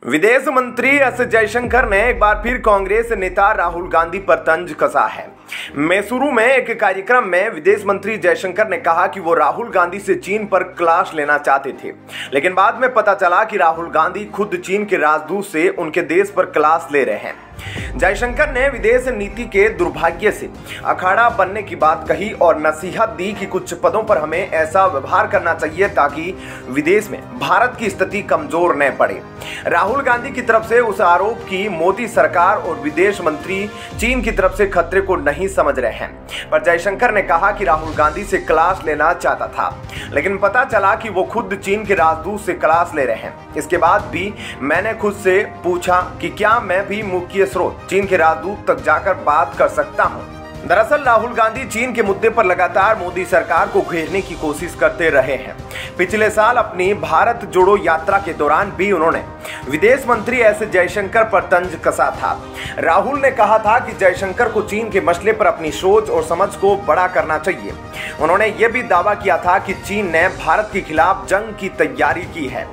विदेश मंत्री एस जयशंकर ने एक बार फिर कांग्रेस नेता राहुल गांधी पर तंज कसा है। मैसूरू में एक कार्यक्रम में विदेश मंत्री जयशंकर ने कहा कि वो राहुल गांधी से चीन पर क्लास लेना चाहते थे, लेकिन बाद में पता चला कि राहुल गांधी खुद चीन के राजदूत से उनके देश पर क्लास ले रहे हैं। जयशंकर ने विदेश नीति के दुर्भाग्य से अखाड़ा बनने की बात कही और नसीहत दी कि कुछ पदों पर हमें ऐसा व्यवहार करना चाहिए ताकि विदेश में भारत की स्थिति कमजोर न पड़े। राहुल गांधी की तरफ से उस आरोप की मोदी सरकार और विदेश मंत्री चीन की तरफ से खतरे को नहीं समझ रहे हैं, पर जयशंकर ने कहा कि राहुल गांधी से क्लास लेना चाहता था, लेकिन पता चला कि वो खुद चीन के राजदूत से क्लास ले रहे हैं। इसके बाद भी मैंने खुद से पूछा कि क्या मैं भी मुख्य स्रोत चीन के राजदूत तक जाकर बात कर सकता हूं। दरअसल राहुल गांधी चीन के मुद्दे पर लगातार मोदी सरकार को घेरने की कोशिश करते रहे हैं। पिछले साल अपनी भारत जोड़ो यात्रा के दौरान भी उन्होंने विदेश मंत्री एस जयशंकर पर तंज कसा था। राहुल ने कहा था कि जयशंकर को चीन के मसले पर अपनी सोच और समझ को बड़ा करना चाहिए। उन्होंने यह भी दावा किया था कि चीन ने भारत के खिलाफ जंग की तैयारी की है।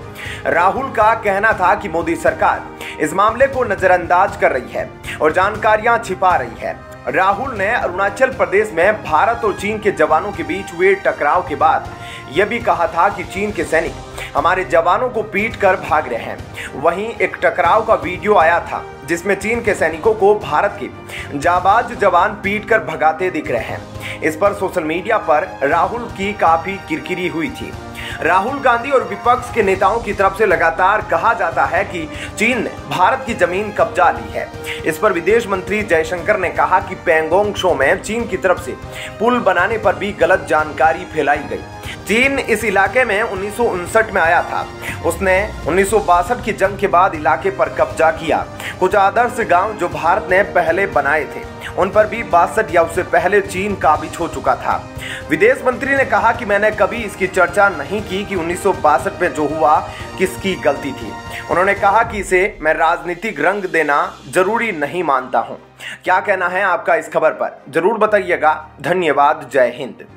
राहुल का कहना था कि मोदी सरकार इस मामले को नजरअंदाज कर रही है और जानकारियां छिपा रही है। राहुल ने अरुणाचल प्रदेश में भारत और चीन के जवानों के बीच हुए टकराव के बाद यह भी कहा था कि चीन के सैनिक हमारे जवानों को पीट कर भाग रहे हैं। वहीं एक टकराव का वीडियो आया था जिसमें चीन के सैनिकों को भारत के जाबाज जवान पीट कर भगाते दिख रहे हैं। इस पर सोशल मीडिया पर राहुल की काफी किरकिरी हुई थी। राहुल गांधी और विपक्ष के नेताओं की तरफ से लगातार कहा जाता है कि चीन ने भारत की जमीन कब्जा ली है। इस पर विदेश मंत्री जयशंकर ने कहा कि पैंगोंग त्सो में चीन की तरफ से पुल बनाने पर भी गलत जानकारी फैलाई गई। चीन इस इलाके में 1959 में आया था। उसने 1962 की जंग के बाद इलाके पर कब्जा किया। कुछ आदर्श गांव जो भारत ने पहले बनाए थे उन पर भी 62 या उससे पहले चीन काबिज हो चुका था। विदेश मंत्री ने कहा कि मैंने कभी इसकी चर्चा नहीं की कि 1962 में जो हुआ किसकी गलती थी। उन्होंने कहा कि इसे मैं राजनीतिक रंग देना जरूरी नहीं मानता हूं। क्या कहना है आपका इस खबर पर जरूर बताइएगा। धन्यवाद। जय हिंद।